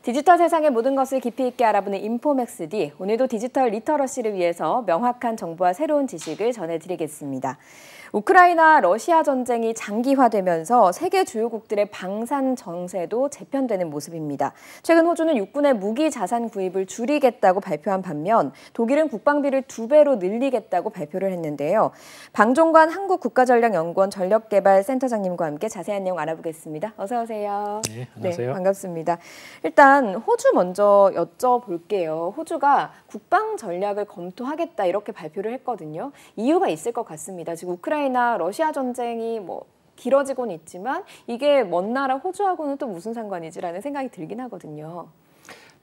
디지털 세상의 모든 것을 깊이 있게 알아보는 인포맥스 D. 오늘도 디지털 리터러시를 위해서 명확한 정보와 새로운 지식을 전해드리겠습니다. 우크라이나 러시아 전쟁이 장기화되면서 세계 주요국들의 방산 정세도 재편되는 모습입니다. 최근 호주는 육군의 무기 자산 구입을 줄이겠다고 발표한 반면 독일은 국방비를 2배로 늘리겠다고 발표를 했는데요. 방종관 한국국가전략연구원 전력개발센터장님과 함께 자세한 내용 알아보겠습니다. 어서 오세요. 네, 안녕하세요. 네, 반갑습니다. 일단 호주 먼저 여쭤볼게요. 호주가 국방 전략을 검토하겠다 이렇게 발표를 했거든요. 이유가 있을 것 같습니다. 지금 우크라이나 러시아 전쟁이 길어지고는 있지만 이게 먼 나라 호주하고는 또 무슨 상관이지라는 생각이 들긴 하거든요.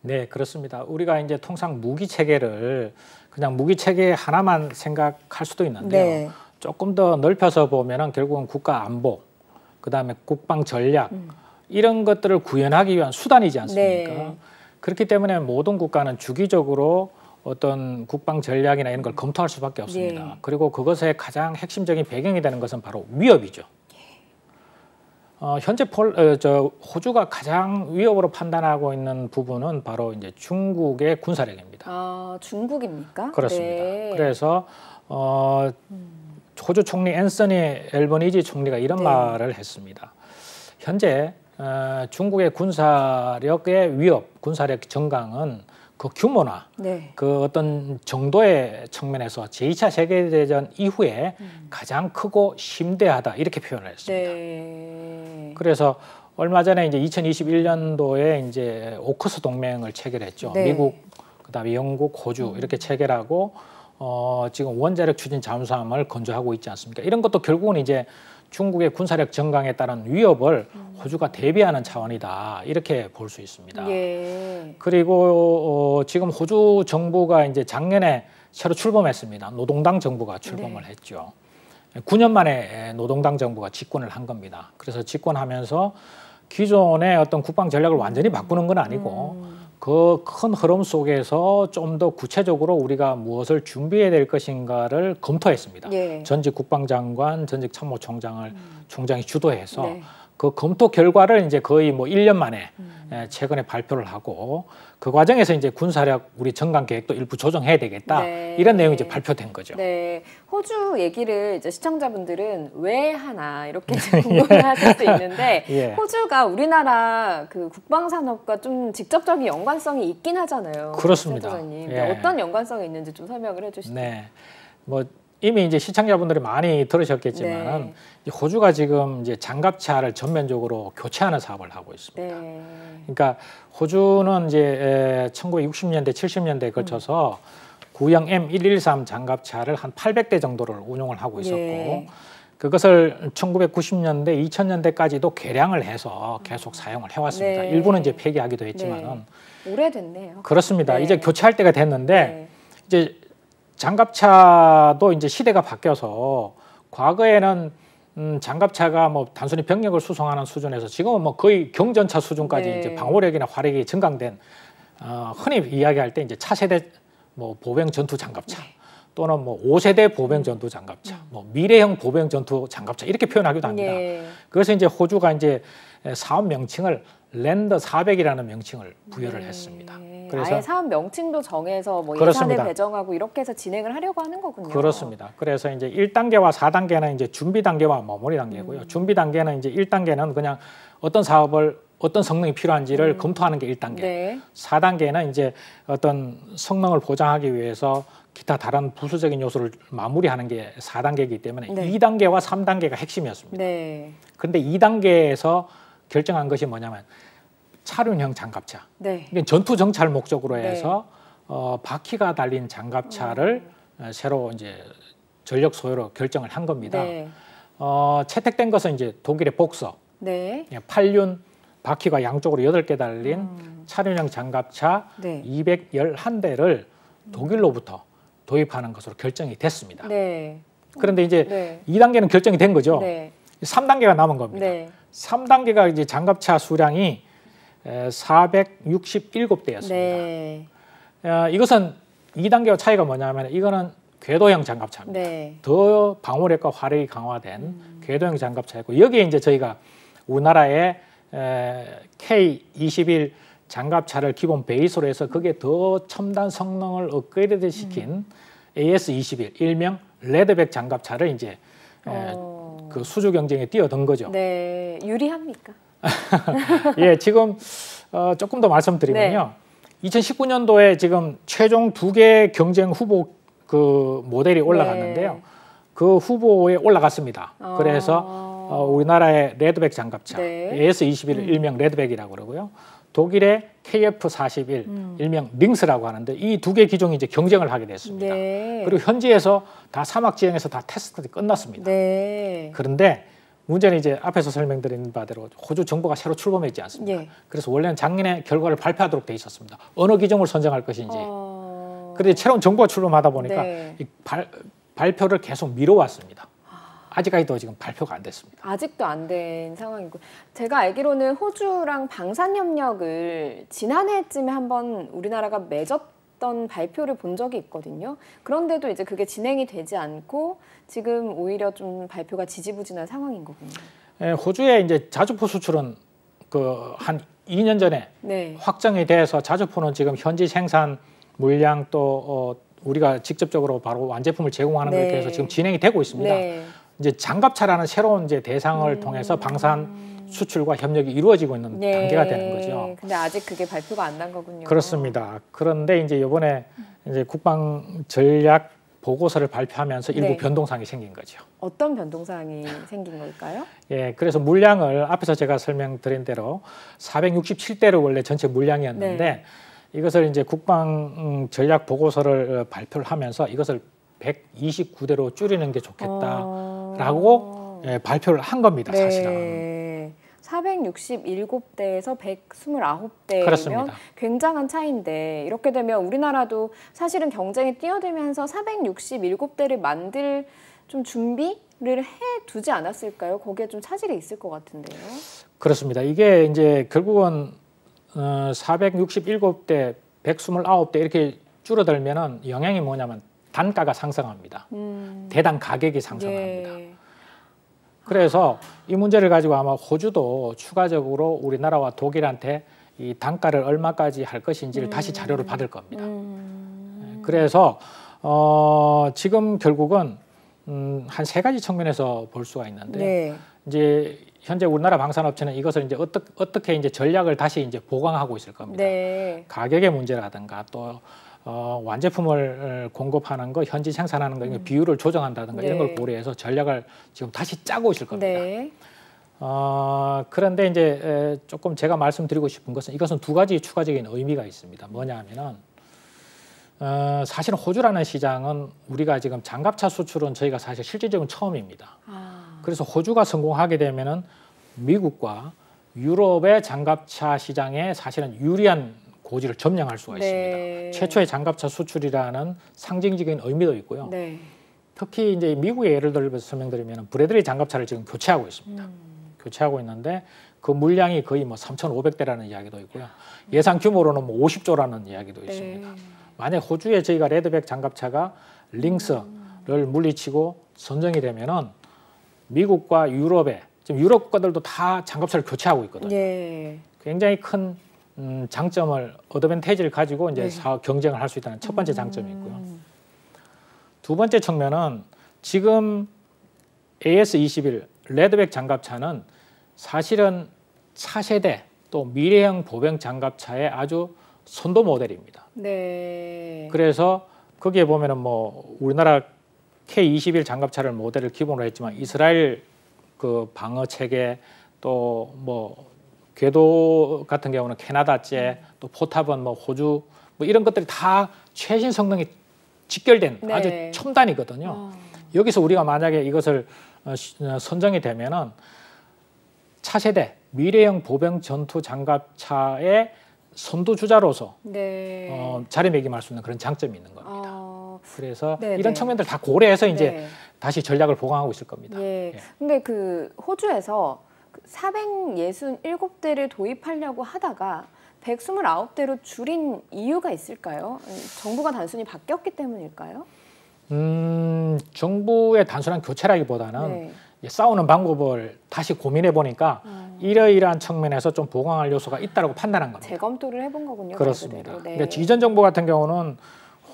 네, 그렇습니다. 우리가 이제 통상 무기 체계를 그냥 무기 체계 하나만 생각할 수도 있는데요. 네. 조금 더 넓혀서 보면은 결국은 국가 안보, 그다음에 국방 전략 이런 것들을 구현하기 위한 수단이지 않습니까? 네. 그렇기 때문에 모든 국가는 주기적으로 어떤 국방 전략이나 이런 걸 검토할 수밖에 없습니다. 네. 그리고 그것의 가장 핵심적인 배경이 되는 것은 바로 위협이죠. 현재 호주가 가장 위협으로 판단하고 있는 부분은 바로 이제 중국의 군사력입니다. 아, 중국입니까? 그렇습니다. 네. 그래서 호주 총리 앤서니 앨버니지 총리가 이런 네. 말을 했습니다. 현재 중국의 군사력의 위협, 군사력 정강은 그 규모나 네. 그 어떤 정도의 측면에서 제2차 세계대전 이후에 가장 크고 심대하다 이렇게 표현을 했습니다. 네. 그래서 얼마 전에 이제 2021년도에 이제 오커스 동맹을 체결했죠. 네. 미국, 그다음에 영국, 호주 이렇게 체결하고 지금 원자력 추진 잠수함을 건조하고 있지 않습니까? 이런 것도 결국은 이제 중국의 군사력 정강에 따른 위협을 호주가 대비하는 차원이다 이렇게 볼 수 있습니다. 예. 그리고 지금 호주 정부가 이제 작년에 새로 출범했습니다. 노동당 정부가 출범을 했죠. 9년 만에 노동당 정부가 집권을 한 겁니다. 그래서 집권하면서 기존의 어떤 국방 전략을 완전히 바꾸는 건 아니고 그 큰 흐름 속에서 좀 더 구체적으로 우리가 무엇을 준비해야 될 것인가를 검토했습니다. 예. 전직 국방장관, 전직 참모총장을 총장이 주도해서 네. 그 검토 결과를 이제 거의 1년 만에 최근에 발표를 하고 그 과정에서 이제 군사력 우리 정강 계획도 일부 조정해야 되겠다. 네. 이런 내용이 이제 발표된 거죠. 네, 호주 얘기를 이제 시청자분들은 왜 하나 이렇게 궁금해하실 수 있는데 예. 호주가 우리나라 그 국방 산업과 좀 직접적인 연관성이 있긴 하잖아요. 그렇습니다. 센터장님. 예. 어떤 연관성이 있는지 좀 설명을 해주시죠. 네, 이미 이제 시청자분들이 많이 들으셨겠지만은 호주가 지금 이제 장갑차를 전면적으로 교체하는 사업을 하고 있습니다. 네. 그러니까 호주는 이제 1960년대, 70년대에 걸쳐서 구형 M113 장갑차를 한 800대 정도를 운용을 하고 있었고 그것을 1990년대, 2000년대까지도 개량을 해서 계속 사용을 해왔습니다. 네. 일부는 이제 폐기하기도 했지만은 오래됐네요. 그렇습니다. 네. 이제 교체할 때가 됐는데 이제 장갑차도 이제 시대가 바뀌어서 과거에는 장갑차가 단순히 병력을 수송하는 수준에서 지금은 거의 경전차 수준까지 이제 방호력이나 화력이 증강된 흔히 이야기할 때 이제 차세대 보병 전투 장갑차 또는 5세대 보병 전투 장갑차, 미래형 보병 전투 장갑차 이렇게 표현하기도 합니다. 그래서 이제 호주가 이제 사업 명칭을 랜더 400이라는 명칭을 부여를 했습니다. 그래서 아예 사업 명칭도 정해서 그렇습니다. 예산을 배정하고 이렇게 해서 진행을 하려고 하는 거군요. 그렇습니다. 그래서 이제 1단계와 4단계는 이제 준비 단계와 마무리 단계고요. 준비 단계는 이제 1단계는 그냥 어떤 사업을 어떤 성능이 필요한지를 검토하는 게 1단계. 4단계는 이제 어떤 성능을 보장하기 위해서 기타 다른 부수적인 요소를 마무리하는 게 4단계이기 때문에 2단계와 3단계가 핵심이었습니다. 그런데 2단계에서 결정한 것이 뭐냐면 차륜형 장갑차. 이게 전투 정찰 목적으로 해서 바퀴가 달린 장갑차를 새로 이제 전력 소요로 결정을 한 겁니다. 채택된 것은 이제 독일의 복서, 8륜 바퀴가 양쪽으로 8개 달린 차륜형 장갑차 211대를 독일로부터 도입하는 것으로 결정이 됐습니다. 그런데 이제 2단계는 결정이 된 거죠. 3단계가 남은 겁니다. 3단계가 이제 장갑차 수량이 467대였습니다. 이것은 2단계와 차이가 뭐냐면 이거는 궤도형 장갑차입니다. 더 방호력과 화력이 강화된 궤도형 장갑차였고 여기에 이제 저희가 우리나라의 K-21 장갑차를 기본 베이스로 해서 그게 더 첨단 성능을 업그레이드 시킨 AS-21 일명 레드백 장갑차를 이제 그 수주 경쟁에 뛰어든 거죠. 네, 유리합니까? 예, 지금 조금 더 말씀드리면요. 네. 2019년도에 지금 최종 2개 경쟁 후보 그 모델이 올라갔는데요. 네. 그 후보에 올라갔습니다. 그래서 우리나라의 레드백 장갑차 네. AS-21 일명 레드백이라고 그러고요. 독일의 KF-41 일명 링스라고 하는데 이 2개 기종이 이제 경쟁을 하게 됐습니다. 네. 그리고 현지에서 다 사막 지형에서 다 테스트가 끝났습니다. 네. 그런데 문제는 이제 앞에서 설명드린 바대로 호주 정부가 새로 출범했지 않습니까? 네. 그래서 원래는 작년에 결과를 발표하도록 돼 있었습니다. 어느 기종을 선정할 것인지. 그런데 새로운 정부가 출범하다 보니까 네. 이 발표를 계속 미뤄왔습니다. 아직까지도 지금 발표가 안 됐습니다. 아직도 안 된 상황이고, 제가 알기로는 호주랑 방산협력을 지난해쯤에 한번 우리나라가 맺었던 발표를 본 적이 있거든요. 그런데도 이제 그게 진행이 되지 않고 지금 오히려 좀 발표가 지지부진한 상황인 거군요. 네, 호주의 이제 자주포 수출은 그 한 2년 전에 네. 확정이 돼서 자주포는 지금 현지 생산 물량 또 우리가 직접적으로 바로 완제품을 제공하는 네. 것에 대해서 지금 진행이 되고 있습니다. 네. 이제 장갑차라는 새로운 이제 대상을 통해서 방산 수출과 협력이 이루어지고 있는 네. 단계가 되는 거죠. 근데 아직 그게 발표가 안 난 거군요. 그렇습니다. 그런데 이제 이번에 이제 국방 전략 보고서를 발표하면서 일부 네. 변동사항이 생긴 거죠. 어떤 변동사항이 생긴 걸까요? 예, 그래서 물량을 앞에서 제가 설명드린 대로 467대로 원래 전체 물량이었는데 네. 이것을 이제 국방 전략 보고서를 발표를 하면서 이것을 129대로 줄이는 게 좋겠다라고 예, 발표를 한 겁니다. 네. 사실은. 467대에서 129대면 그렇습니다. 굉장한 차이인데 이렇게 되면 우리나라도 사실은 경쟁에 뛰어들면서 467대를 만들 좀 준비를 해두지 않았을까요? 거기에 좀 차질이 있을 것 같은데요. 그렇습니다. 이게 이제 결국은 467대, 129대 이렇게 줄어들면은 영향이 뭐냐면 단가가 상승합니다. 대당 가격이 상승합니다. 예. 그래서 이 문제를 가지고 아마 호주도 추가적으로 우리나라와 독일한테 이 단가를 얼마까지 할 것인지를 다시 자료를 받을 겁니다. 그래서 지금 결국은 한 3가지 측면에서 볼 수가 있는데 네. 이제 현재 우리나라 방산업체는 이것을 이제 어떻게 이제 전략을 다시 이제 보강하고 있을 겁니다. 네. 가격의 문제라든가 또 완제품을 공급하는 거, 현지 생산하는 거, 비율을 조정한다든가 네. 이런 걸 고려해서 전략을 지금 다시 짜고 있을 겁니다. 네. 그런데 이제 조금 제가 말씀드리고 싶은 것은 이것은 2가지 추가적인 의미가 있습니다. 뭐냐 하면은 사실은 호주라는 시장은 우리가 지금 장갑차 수출은 저희가 사실 실질적인 처음입니다. 그래서 호주가 성공하게 되면은 미국과 유럽의 장갑차 시장에 사실은 유리한 고지를 점령할 수가 있습니다. 최초의 장갑차 수출이라는 상징적인 의미도 있고요. 네. 특히 이제 미국의 예를 들어서 설명드리면 브래들리 장갑차를 지금 교체하고 있습니다. 교체하고 있는데 그 물량이 거의 뭐 3,500대라는 이야기도 있고요. 예상 규모로는 뭐 50조라는 이야기도 있습니다. 만약 호주에 저희가 레드백 장갑차가 링스를 물리치고 선정이 되면은 미국과 유럽에 지금 유럽 국가들도 다 장갑차를 교체하고 있거든요. 네. 굉장히 큰 장점을 어드밴티지를 가지고 이제 네. 경쟁을 할 수 있다는 첫 번째 장점이 있고요. 2번째 측면은 지금 AS-21 레드백 장갑차는 사실은 차세대 또 미래형 보병 장갑차의 아주 선도 모델입니다. 네. 그래서 거기에 보면은 뭐 우리나라 K-21 장갑차를 모델을 기본으로 했지만 이스라엘 그 방어 체계 또 뭐 궤도 같은 경우는 캐나다제 또 포탑은 뭐 호주 뭐 이런 것들이 다 최신 성능이 직결된 네. 아주 첨단이거든요. 여기서 우리가 만약에 이것을 선정이 되면은 차세대 미래형 보병 전투 장갑차의 선두주자로서 네. 자리매김할 수 있는 그런 장점이 있는 겁니다. 그래서 네네. 이런 측면들 다 고려해서 이제 네. 다시 전략을 보강하고 있을 겁니다. 예. 근데 그 호주에서 467대를 도입하려고 하다가 129대로 줄인 이유가 있을까요? 정부가 단순히 바뀌었기 때문일까요? 정부의 단순한 교체라기보다는 네. 싸우는 방법을 다시 고민해 보니까 이러이러한 측면에서 좀 보강할 요소가 있다고 판단한 겁니다. 재검토를 해본 거군요. 그렇습니다. 네. 그러니까 이전 정부 같은 경우는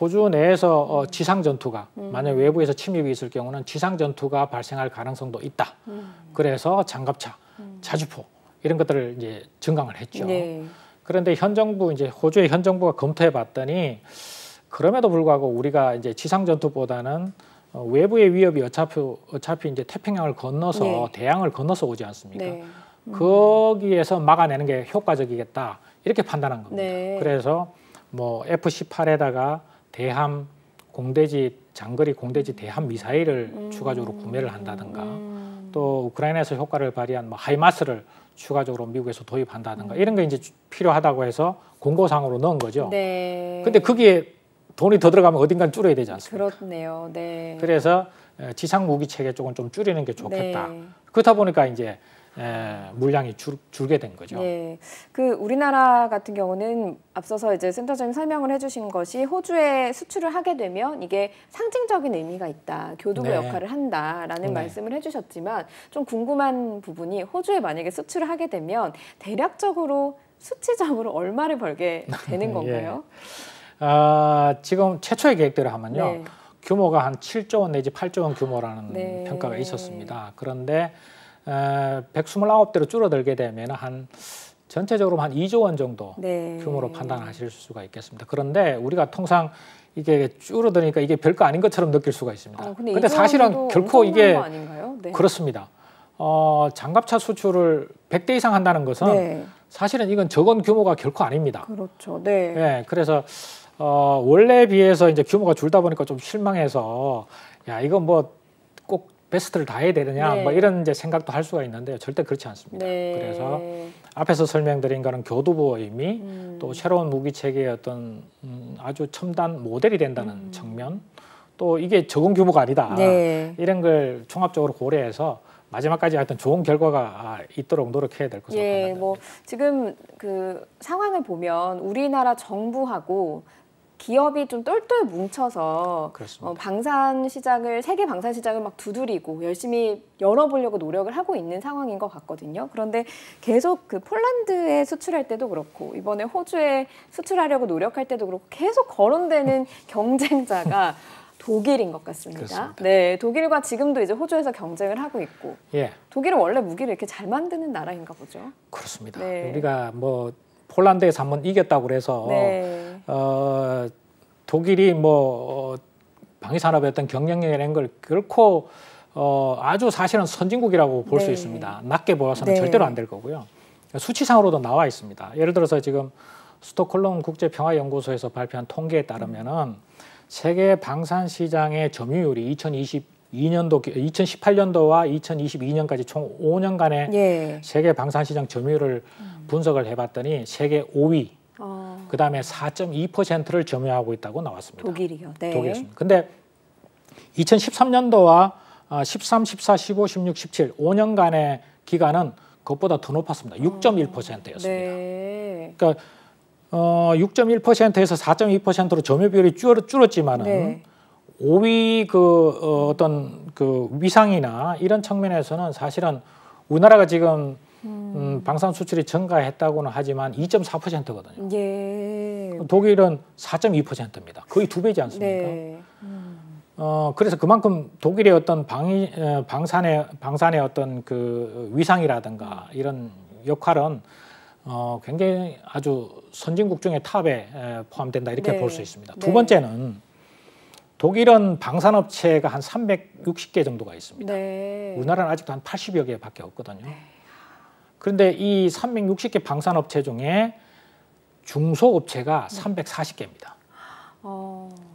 호주 내에서 지상 전투가 만약 외부에서 침입이 있을 경우는 지상 전투가 발생할 가능성도 있다. 그래서 장갑차, 자주포 이런 것들을 이제 증강을 했죠. 네. 그런데 현 정부 이제 호주의 현 정부가 검토해 봤더니 그럼에도 불구하고 우리가 이제 지상 전투보다는 외부의 위협이 어차피 이제 태평양을 건너서 네. 대양을 건너서 오지 않습니까? 네. 거기에서 막아내는 게 효과적이겠다 이렇게 판단한 겁니다. 네. 그래서 뭐 F-18에다가 대함 공대지 장거리 공대지 대함 미사일을 추가적으로 구매를 한다든가 또 우크라이나에서 효과를 발휘한 뭐 하이마스를 추가적으로 미국에서 도입한다든가 이런 게 이제 필요하다고 해서 공고상으로 넣은 거죠. 네. 근데 거기에 돈이 더 들어가면 어딘가는 줄여야 되지 않습니까? 그렇네요. 네. 그래서 지상 무기 체계 쪽은 좀 줄이는 게 좋겠다. 네. 그렇다 보니까 이제 물량이 줄게 된 거죠. 네, 그 우리나라 같은 경우는 앞서서 이제 센터장님 설명을 해주신 것이 호주에 수출을 하게 되면 이게 상징적인 의미가 있다, 교두보 네. 역할을 한다라는 네. 말씀을 해주셨지만 좀 궁금한 부분이 호주에 만약에 수출을 하게 되면 대략적으로 수치점으로 얼마를 벌게 되는 건가요? 지금 최초의 계획대로 하면요. 네. 규모가 한 7조 원 내지 8조 원 규모라는 네. 평가가 있었습니다. 그런데 129대로 줄어들게 되면 한 전체적으로 한 2조 원 정도 네. 규모로 판단하실 수가 있겠습니다. 그런데 우리가 통상 이게 줄어드니까 이게 별거 아닌 것처럼 느낄 수가 있습니다. 근데 사실은 결코 이게 네. 그렇습니다. 장갑차 수출을 100대 이상 한다는 것은 네. 사실은 이건 적은 규모가 결코 아닙니다. 그렇죠. 네. 네, 그래서 원래에 비해서 이제 규모가 줄다 보니까 좀 실망해서 야 이거 뭐 꼭 베스트를 다 해야 되느냐 네. 뭐 이런 이제 생각도 할 수가 있는데요. 절대 그렇지 않습니다. 네. 그래서 앞에서 설명드린 거는 교두보의 의미, 또 새로운 무기 체계의 어떤 아주 첨단 모델이 된다는 측면, 또 이게 적은 규모가 아니다. 네. 이런 걸 종합적으로 고려해서 마지막까지 하여튼 좋은 결과가 있도록 노력해야 될 것으로 예, 뭐 지금 그 상황을 보면 우리나라 정부하고 기업이 좀 똘똘 뭉쳐서 방산 시장을 세계 방산 시장을 막 두드리고 열심히 열어보려고 노력을 하고 있는 상황인 것 같거든요. 그런데 계속 그 폴란드에 수출할 때도 그렇고 이번에 호주에 수출하려고 노력할 때도 그렇고 계속 거론되는 경쟁자가 독일인 것 같습니다. 그렇습니다. 네, 독일과 지금도 이제 호주에서 경쟁을 하고 있고, 예. 독일은 원래 무기를 이렇게 잘 만드는 나라인가 보죠. 그렇습니다. 네. 우리가 뭐 폴란드에서 한번 이겼다고 그래서 네. 독일이 뭐 방위산업의 어떤 경쟁력이라는 걸 결코 아주 사실은 선진국이라고 볼 수 네. 있습니다. 낮게 보아서는 네. 절대로 안 될 거고요. 수치상으로도 나와 있습니다. 예를 들어서 지금 스톡홀름 국제평화연구소에서 발표한 통계에 따르면은 세계 방산 시장의 점유율이 2018년도와 2022년까지 총 5년간의 예. 세계 방산 시장 점유율을 분석을 해봤더니 세계 5위, 그다음에 4.2%를 점유하고 있다고 나왔습니다. 독일이요. 네. 독일이었습니다. 근데 2013년도와 13, 14, 15, 16, 17 5년간의 기간은 그것보다 더 높았습니다. 6.1%였습니다. 네. 그러니까 6.1%에서 4.2%로 점유 비율이 줄었지만은 네. 5위 어떤 그 위상이나 이런 측면에서는 사실은 우리나라가 지금 방산 수출이 증가했다고는 하지만 2.4%거든요. 예. 독일은 4.2%입니다. 거의 2배지 않습니까? 네. 그래서 그만큼 독일의 어떤 방산의 어떤 그 위상이라든가 이런 역할은 굉장히 아주 선진국 중에 탑에 포함된다 이렇게 네. 볼 수 있습니다. 두 번째는 독일은 방산업체가 한 360개 정도가 있습니다. 네. 우리나라는 아직도 한 80여 개밖에 없거든요. 네. 그런데 이 360개 방산업체 중에 중소업체가 340개입니다.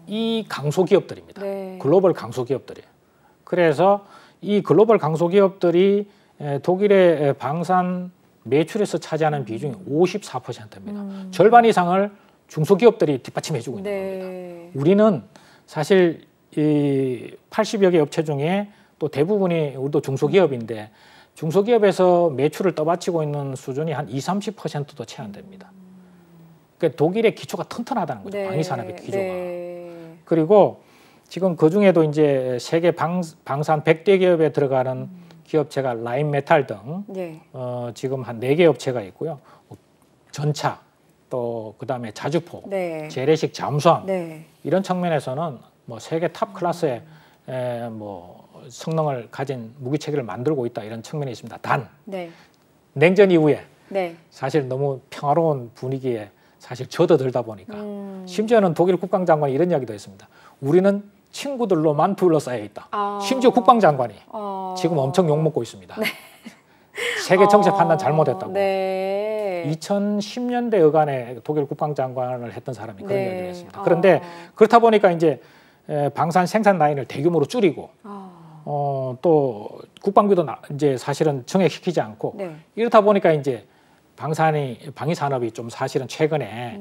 이 강소기업들입니다. 네. 글로벌 강소기업들이에요. 그래서 이 글로벌 강소기업들이 독일의 방산 매출에서 차지하는 비중이 54%입니다. 절반 이상을 중소기업들이 뒷받침해주고 있는 네. 겁니다. 우리는 사실 이 80여 개 업체 중에 또 대부분이 우리도 중소기업인데 중소기업에서 매출을 떠받치고 있는 수준이 한 20~30%도 채 안 됩니다. 그러니까 독일의 기초가 튼튼하다는 거죠. 네. 방위산업의 기초가. 네. 그리고 지금 그 중에도 이제 세계 방산 100대 기업에 들어가는 기업체가 라인메탈 등 네. 지금 한 4개 업체가 있고요. 전차, 또 그다음에 자주포, 네. 재래식 잠수함 네. 이런 측면에서는 뭐 세계 탑 클래스의 뭐 성능을 가진 무기 체계를 만들고 있다 이런 측면이 있습니다. 단 네. 냉전 이후에 네. 사실 너무 평화로운 분위기에 사실 젖어들다 보니까 심지어는 독일 국방장관이 이런 이야기도 했습니다. 우리는 친구들로만 둘러싸여 있다. 심지어 국방장관이 지금 엄청 욕먹고 있습니다. 네. 세계 정세 판단 잘못했다고. 네. 2010년대 여간에 독일 국방장관을 했던 사람이 그런 이야기를 했습니다. 그런데 그렇다 보니까 이제 방산 생산 라인을 대규모로 줄이고 또 국방비도 이제 사실은 정액시키지 않고 네. 이렇다 보니까 이제 방위 산업이 좀 사실은 최근에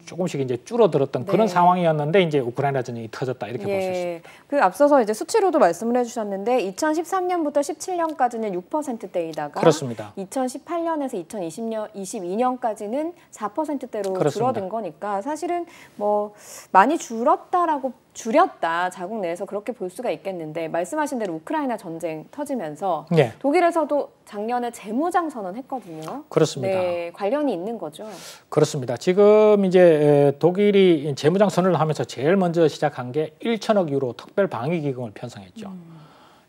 조금씩 이제 줄어들었던 그런 상황이었는데 이제 우크라이나 전쟁이 터졌다 이렇게 볼 수 있습니다. 그 앞서서 이제 수치로도 말씀을 해주셨는데 2013년부터 17년까지는 6%대이다가 그렇습니다. 2018년에서 2022년까지는 4%대로 그렇습니다. 줄어든 거니까 사실은 뭐 많이 줄였다 자국 내에서 그렇게 볼 수가 있겠는데 말씀하신 대로 우크라이나 전쟁 터지면서 네. 독일에서도 작년에 재무장 선언했거든요. 그렇습니다. 네, 관련이 있는 거죠. 그렇습니다. 지금 이제 독일이 재무장 선언을 하면서 제일 먼저 시작한 게 1천억 유로 특별 방위 기금을 편성했죠.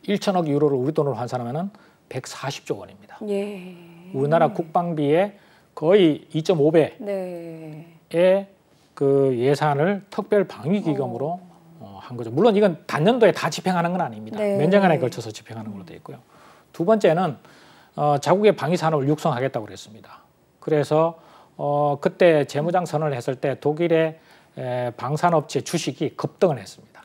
1천억 유로를 우리 돈으로 환산하면은 140조 원입니다. 예. 우리나라 국방비의 거의 2.5배의 네. 그 예산을 특별 방위 기금으로 한 거죠. 물론 이건 단년도에 다 집행하는 건 아닙니다. 네. 몇 년간에 걸쳐서 집행하는 걸로 되어 있고요. 두 번째는 자국의 방위 산업을 육성하겠다고 그랬습니다. 그래서 그때 재무장 선언을 했을 때 독일의 방산업체 주식이 급등을 했습니다.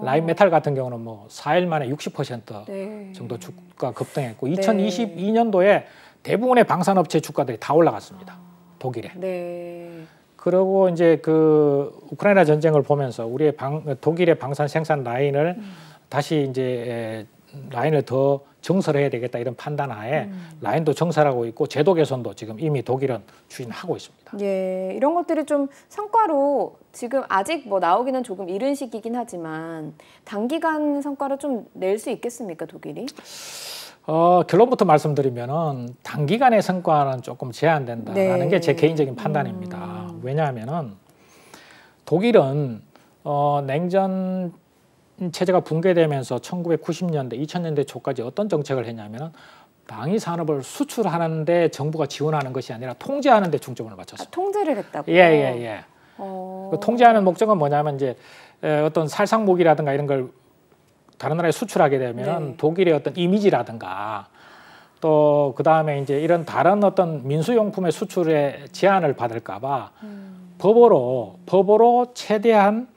라인메탈 같은 경우는 뭐 4일 만에 60% 정도 주가 급등했고 2022년도에 대부분의 방산업체 주가들이 다 올라갔습니다. 독일에. 네. 그리고 이제 그 우크라이나 전쟁을 보면서 우리의 독일의 방산 생산 라인을 다시 이제 라인을 더 정설해야 되겠다 이런 판단하에 라인도 정설하고 있고 제도 개선도 지금 이미 독일은 추진하고 있습니다. 예, 이런 것들이 좀 성과로 지금 아직 뭐 나오기는 조금 이른 시기긴 하지만 단기간 성과로 좀 낼 수 있겠습니까, 독일이? 결론부터 말씀드리면은 단기간의 성과는 조금 제한된다라는 게 제 개인적인 판단입니다. 왜냐하면은 독일은 냉전 체제가 붕괴되면서 1990년대, 2000년대 초까지 어떤 정책을 했냐면은 방위 산업을 수출하는데 정부가 지원하는 것이 아니라 통제하는 데 중점을 맞췄습니다. 통제를 했다고요? 예. 그 통제하는 목적은 뭐냐면 이제 어떤 살상 무기라든가 이런 걸 다른 나라에 수출하게 되면 독일의 어떤 이미지라든가 또 그 다음에 이제 이런 다른 어떤 민수용품의 수출에 제한을 받을까봐 법으로 최대한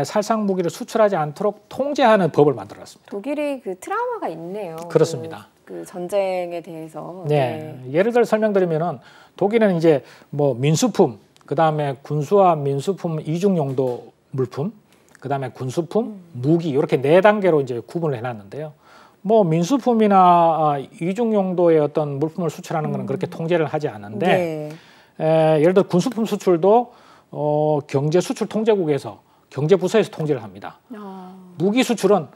살상 무기를 수출하지 않도록 통제하는 법을 만들었습니다. 독일이 그 트라우마가 있네요. 그렇습니다. 그 전쟁에 대해서. 네. 예를 들어 설명드리면은 독일은 이제 뭐 민수품, 그 다음에 군수와 민수품 이중 용도 물품, 그 다음에 군수품, 무기 이렇게 4단계로 이제 구분을 해놨는데요. 뭐 민수품이나 이중 용도의 어떤 물품을 수출하는 것은 그렇게 통제를 하지 않는데 예를 들어 군수품 수출도 경제 수출 통제국에서 경제부서에서 통제를 합니다. 무기 수출은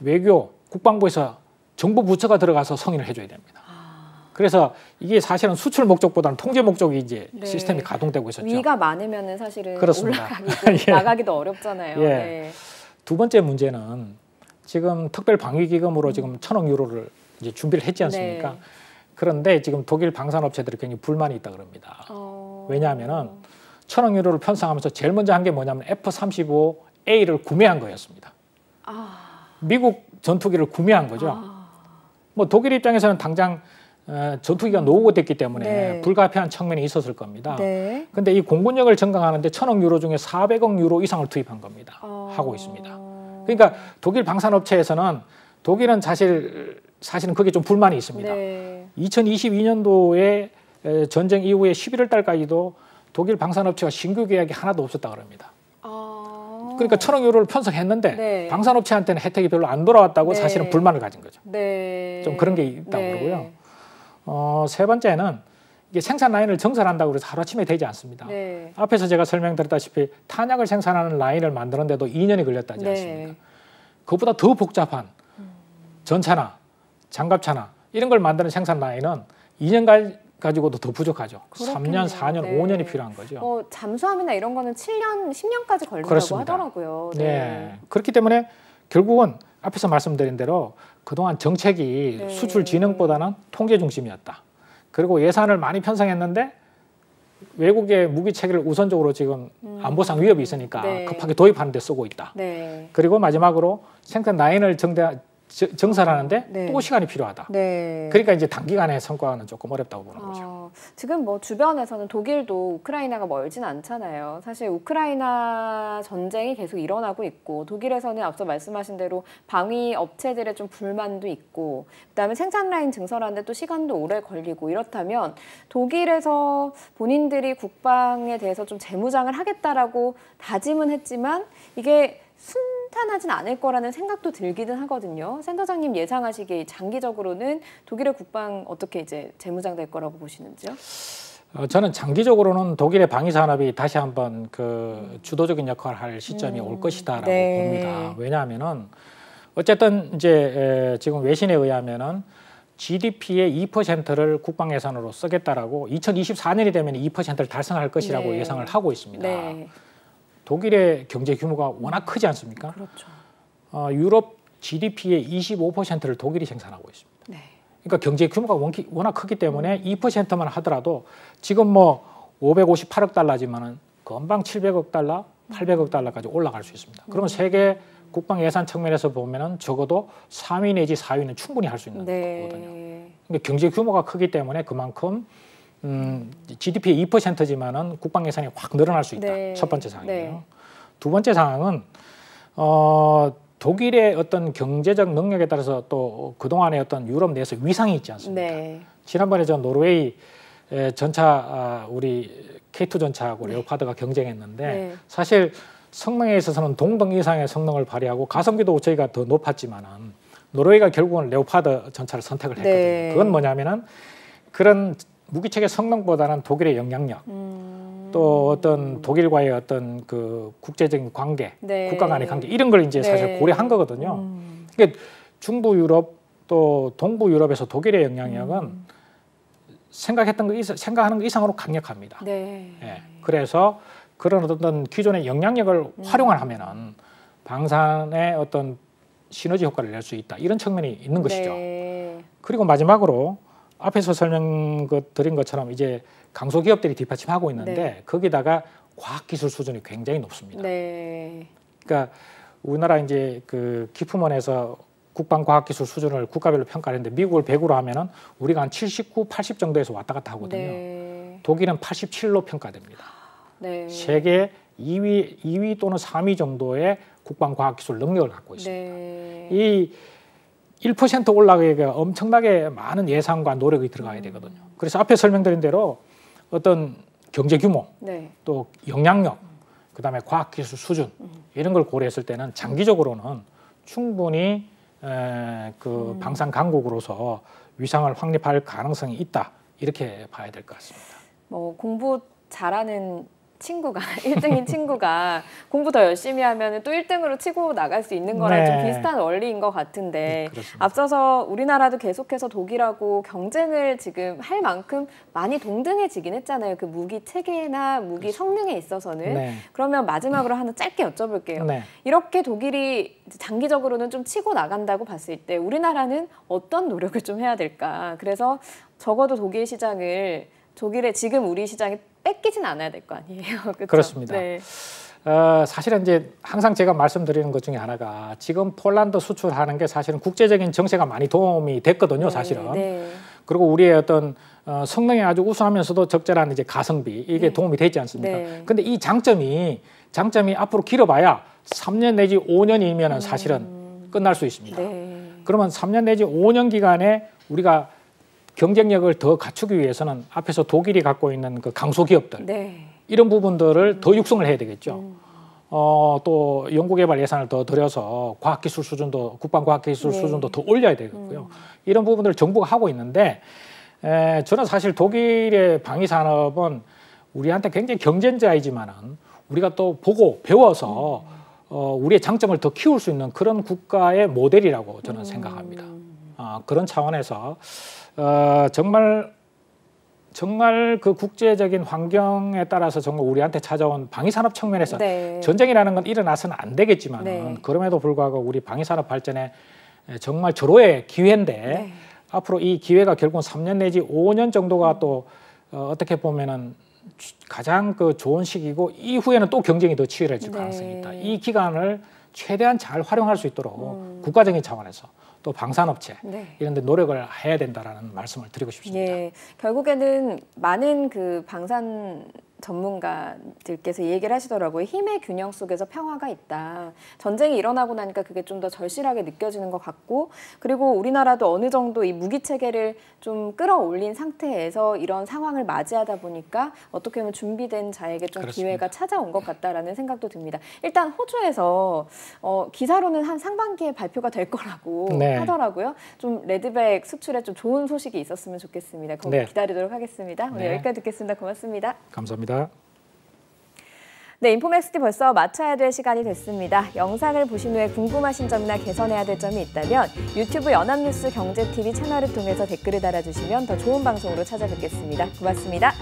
외교, 국방부에서 정부 부처가 들어가서 승인을 해줘야 됩니다. 그래서 이게 사실은 수출 목적보다는 통제 목적이 이제 시스템이 가동되고 있었죠. 위가 많으면은 사실은 그렇습니다. 올라가기도 나가기도 어렵잖아요. 네. 두 번째 문제는 지금 특별 방위 기금으로 지금 1,000억 유로를 이제 준비를 했지 않습니까? 그런데 지금 독일 방산업체들이 굉장히 불만이 있다 그럽니다. 왜냐하면은 1,000억 유로를 편성하면서 제일 먼저 한 게 뭐냐면 F-35A를 구매한 거였습니다. 미국 전투기를 구매한 거죠. 뭐 독일 입장에서는 당장 전투기가 노후됐기 때문에 불가피한 측면이 있었을 겁니다. 근데 이 공군력을 증강하는데 1,000억 유로 중에 400억 유로 이상을 투입한 겁니다. 하고 있습니다. 그러니까 독일 방산업체에서는 독일은 사실은 그게 좀 불만이 있습니다. 2022년도에 전쟁 이후에 11월 달까지도 독일 방산업체가 신규 계약이 하나도 없었다 그럽니다. 그러니까 1,000억 유로를 편성했는데 방산업체한테는 혜택이 별로 안 돌아왔다고 사실은 불만을 가진 거죠. 좀 그런 게 있다고 그러고요. 세 번째는 이게 생산 라인을 정설한다고 해서 하루아침에 되지 않습니다. 앞에서 제가 설명드렸다시피 탄약을 생산하는 라인을 만드는데도 2년이 걸렸다지 않습니까? 그것보다 더 복잡한 전차나 장갑차나 이런 걸 만드는 생산 라인은 2년 가지고도 더 부족하죠. 그렇겠네요. 3년, 4년, 네. 5년이 필요한 거죠. 잠수함이나 이런 거는 7년, 10년까지 걸린다고 그렇습니다. 하더라고요. 네. 그렇기 때문에 결국은 앞에서 말씀드린 대로 그동안 정책이 네. 수출 진흥보다는 통제 중심이었다. 그리고 예산을 많이 편성했는데 외국의 무기 체계를 우선적으로 지금 안보상 위협이 있으니까 네. 급하게 도입하는 데 쓰고 있다. 네. 그리고 마지막으로 생산 라인을 정설하는데 네. 또 시간이 필요하다. 네. 그러니까 이제 단기간에 성과는 조금 어렵다고 보는 거죠. 지금 뭐 주변에서는 독일도 우크라이나가 멀진 않잖아요. 사실 우크라이나 전쟁이 계속 일어나고 있고 독일에서는 앞서 말씀하신 대로 방위 업체들의 좀 불만도 있고 그다음에 생산 라인 증설하는데 또 시간도 오래 걸리고 이렇다면 독일에서 본인들이 국방에 대해서 좀 재무장을 하겠다라고 다짐은 했지만 이게 순탄하진 않을 거라는 생각도 들기는 하거든요. 센터장님 예상하시기에 장기적으로는 독일의 국방 어떻게 이제 재무장될 거라고 보시는지요? 저는 장기적으로는 독일의 방위 산업이 다시 한번 그 주도적인 역할을 할 시점이 올 것이다라고 네. 봅니다. 왜냐하면은 어쨌든 이제 지금 외신에 의하면은 GDP의 2%를 국방 예산으로 쓰겠다라고 2024년이 되면 2%를 달성할 것이라고 네. 예상을 하고 있습니다. 네. 독일의 경제 규모가 워낙 크지 않습니까? 그렇죠. 유럽 GDP의 25%를 독일이 생산하고 있습니다. 네. 그러니까 경제 규모가 워낙 크기 때문에 2%만 하더라도 지금 뭐 558억 달러지만은 금방 700억 달러, 800억 달러까지 올라갈 수 있습니다. 그러면 세계 국방 예산 측면에서 보면은 적어도 3위 내지 4위는 충분히 할 수 있는 거거든요. 그러니까 경제 규모가 크기 때문에 그만큼 GDP의 2%지만은 국방 예산이 확 늘어날 수 있다. 네. 첫 번째 상황이에요. 네. 두 번째 상황은 독일의 어떤 경제적 능력에 따라서 또 그동안의 어떤 유럽 내에서 위상이 있지 않습니까? 네. 지난번에 저 노르웨이 전차 우리 K2 전차하고 레오파드가 경쟁했는데 네. 사실 성능에 있어서는 동등 이상의 성능을 발휘하고 가성비도 저희가 더 높았지만은 노르웨이가 결국은 레오파드 전차를 선택을 했거든요. 네. 그건 뭐냐면은 그런 무기체계 성능보다는 독일의 영향력, 또 어떤 독일과의 어떤 그 국제적인 관계, 네. 국가 간의 관계 이런 걸 이제 사실 네. 고려한 거거든요. 그러니까 중부 유럽 또 동부 유럽에서 독일의 영향력은 생각하는 것 이상으로 강력합니다. 네. 예. 그래서 그런 어떤 기존의 영향력을 활용을 하면은 방산의 어떤 시너지 효과를 낼 수 있다. 이런 측면이 있는 것이죠. 네. 그리고 마지막으로 앞에서 설명드린 것처럼 이제 강소기업들이 뒷받침하고 있는데 네. 거기다가 과학기술 수준이 굉장히 높습니다. 네. 그러니까 우리나라 이제 그 기품원에서 국방과학기술 수준을 국가별로 평가를 했는데 미국을 100으로 하면은 우리가 한 79, 80 정도에서 왔다 갔다 하거든요. 네. 독일은 87로 평가됩니다. 네. 세계 2위 또는 3위 정도의 국방과학기술 능력을 갖고 있습니다. 네. 이 1% 올라가기가 엄청나게 많은 예산과 노력이 들어가야 되거든요. 그래서 앞에 설명드린 대로 어떤 경제 규모, 네. 또 영향력, 그다음에 과학기술 수준 이런 걸 고려했을 때는 장기적으로는 충분히 그 방산 강국으로서 위상을 확립할 가능성이 있다. 이렇게 봐야 될 것 같습니다. 뭐 공부 잘하는 친구가 1등인 친구가 공부 더 열심히 하면 또 1등으로 치고 나갈 수 있는 거랑 네. 좀 비슷한 원리인 것 같은데 그렇습니다. 앞서서 우리나라도 계속해서 독일하고 경쟁을 지금 할 만큼 많이 동등해지긴 했잖아요. 그 무기 체계나 무기 성능에 있어서는. 네. 그러면 마지막으로 하나 짧게 여쭤볼게요. 네. 이렇게 독일이 장기적으로는 좀 치고 나간다고 봤을 때 우리나라는 어떤 노력을 좀 해야 될까? 그래서 적어도 독일 시장을 독일의 지금 우리 시장에 뺏기진 않아야 될 거 아니에요. 그렇죠? 그렇습니다. 네. 사실은 이제 항상 제가 말씀드리는 것 중에 하나가 지금 폴란드 수출하는 게 사실은 국제적인 정세가 많이 도움이 됐거든요. 사실은. 네. 그리고 우리의 어떤 성능이 아주 우수하면서도 적절한 이제 가성비 이게 네. 도움이 되지 않습니까? 네. 근데 이 장점이 앞으로 길어봐야 3년 내지 5년이면 사실은 끝날 수 있습니다. 네. 그러면 3년 내지 5년 기간에 우리가 경쟁력을 더 갖추기 위해서는 앞에서 독일이 갖고 있는 그 강소기업들 네. 이런 부분들을 더 육성을 해야 되겠죠. 또 연구개발 예산을 더 들여서 과학기술 수준도 국방과학기술 네. 수준도 더 올려야 되겠고요. 이런 부분들을 정부가 하고 있는데 저는 사실 독일의 방위산업은 우리한테 굉장히 경쟁자이지만은 우리가 또 보고 배워서 우리의 장점을 더 키울 수 있는 그런 국가의 모델이라고 저는 생각합니다. 그런 차원에서 정말 그 국제적인 환경에 따라서 정말 우리한테 찾아온 방위산업 측면에서 네. 전쟁이라는 건 일어나서는 안 되겠지만 네. 그럼에도 불구하고 우리 방위산업 발전에 정말 절호의 기회인데 네. 앞으로 이 기회가 결국은 3년 내지 5년 정도가 또 어떻게 보면은 가장 그 좋은 시기고 이후에는 또 경쟁이 더 치열해질 가능성이 있다. 이 기간을 최대한 잘 활용할 수 있도록 국가적인 차원에서 또 방산업체 이런 데 노력을 해야 된다라는 말씀을 드리고 싶습니다. 네, 결국에는 많은 그 방산 전문가들께서 얘기를 하시더라고요. 힘의 균형 속에서 평화가 있다. 전쟁이 일어나고 나니까 그게 좀 더 절실하게 느껴지는 것 같고, 그리고 우리나라도 어느 정도 이 무기 체계를 좀 끌어올린 상태에서 이런 상황을 맞이하다 보니까 어떻게 보면 준비된 자에게 좀 그렇습니다. 기회가 찾아온 것 같다라는 생각도 듭니다. 일단 호주에서 기사로는 한 상반기에 발표가 될 거라고 하더라고요. 좀 레드백 수출에 좀 좋은 소식이 있었으면 좋겠습니다. 기다리도록 하겠습니다. 오늘 여기까지 듣겠습니다. 고맙습니다. 감사합니다. 네, 인포맥스D 벌써 마쳐야 될 시간이 됐습니다. 영상을 보신 후에 궁금하신 점이나 개선해야 될 점이 있다면 유튜브 연합뉴스 경제TV 채널을 통해서 댓글을 달아주시면 더 좋은 방송으로 찾아뵙겠습니다. 고맙습니다.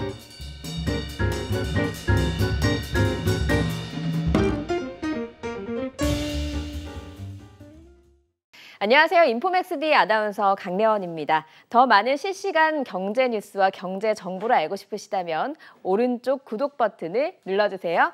안녕하세요. 인포맥스D 아나운서 강래원입니다. 더 많은 실시간 경제 뉴스와 경제 정보를 알고 싶으시다면 오른쪽 구독 버튼을 눌러주세요.